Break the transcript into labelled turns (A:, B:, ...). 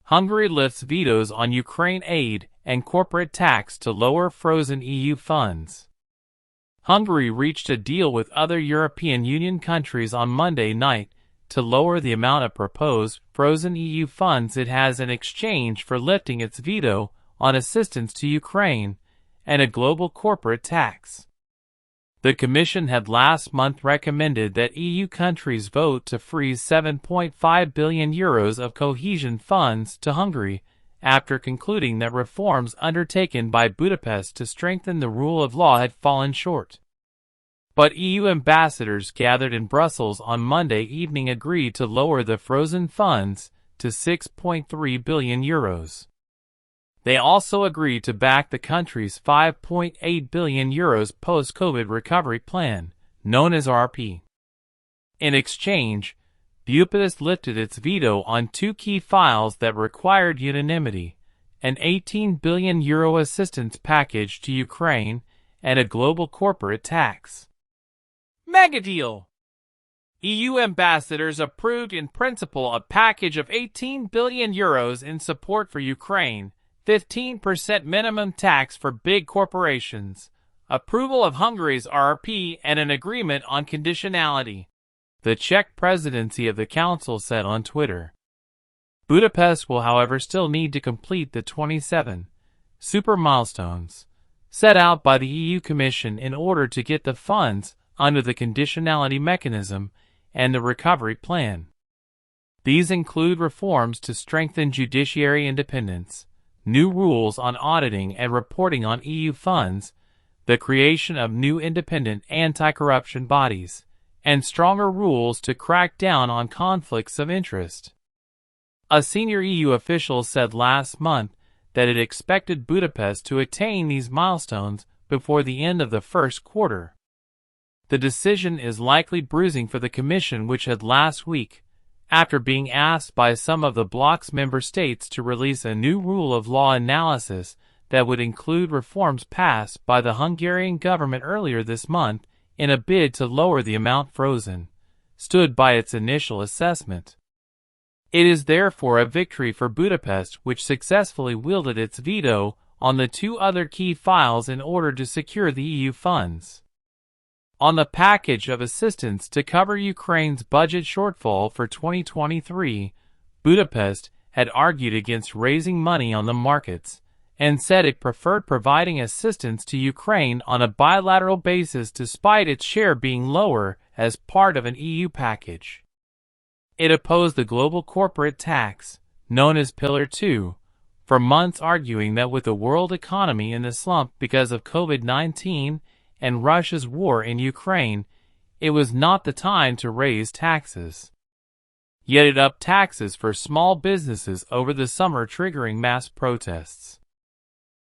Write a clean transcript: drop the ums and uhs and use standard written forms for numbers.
A: Hungary lifts vetoes on Ukraine aid and corporate tax to lower frozen EU funds. Hungary reached a deal with other European Union countries on Monday night to lower the amount of proposed frozen EU funds it has in exchange for lifting its veto on assistance to Ukraine and a global corporate tax. The Commission had last month recommended that EU countries vote to freeze €7.5 billion of cohesion funds to Hungary, after concluding that reforms undertaken by Budapest to strengthen the rule of law had fallen short. But EU ambassadors gathered in Brussels on Monday evening agreed to lower the frozen funds to €6.3 billion. They also agreed to back the country's €5.8 billion post-COVID recovery plan, known as RP. In exchange, Budapest lifted its veto on two key files that required unanimity: an €18 billion assistance package to Ukraine and a global corporate tax. Mega deal! EU ambassadors approved in principle a package of €18 billion in support for Ukraine, 15% minimum tax for big corporations, approval of Hungary's RP, and an agreement on conditionality, the Czech presidency of the Council said on Twitter. Budapest will, however, still need to complete the 27 super milestones set out by the EU Commission in order to get the funds under the conditionality mechanism and the recovery plan. These include reforms to strengthen judiciary independence, new rules on auditing and reporting on EU funds, the creation of new independent anti-corruption bodies, and stronger rules to crack down on conflicts of interest. A senior EU official said last month that it expected Budapest to attain these milestones before the end of the first quarter. The decision is likely bruising for the Commission, which had last week, after being asked by some of the bloc's member states to release a new rule of law analysis that would include reforms passed by the Hungarian government earlier this month in a bid to lower the amount frozen, stood by its initial assessment. It is therefore a victory for Budapest, which successfully wielded its veto on the two other key files in order to secure the EU funds. On the package of assistance to cover Ukraine's budget shortfall for 2023, Budapest had argued against raising money on the markets and said it preferred providing assistance to Ukraine on a bilateral basis despite its share being lower as part of an EU package. It opposed the global corporate tax, known as Pillar 2, for months, arguing that with the world economy in the slump because of COVID-19 and Russia's war in Ukraine, it was not the time to raise taxes. Yet it upped taxes for small businesses over the summer, triggering mass protests.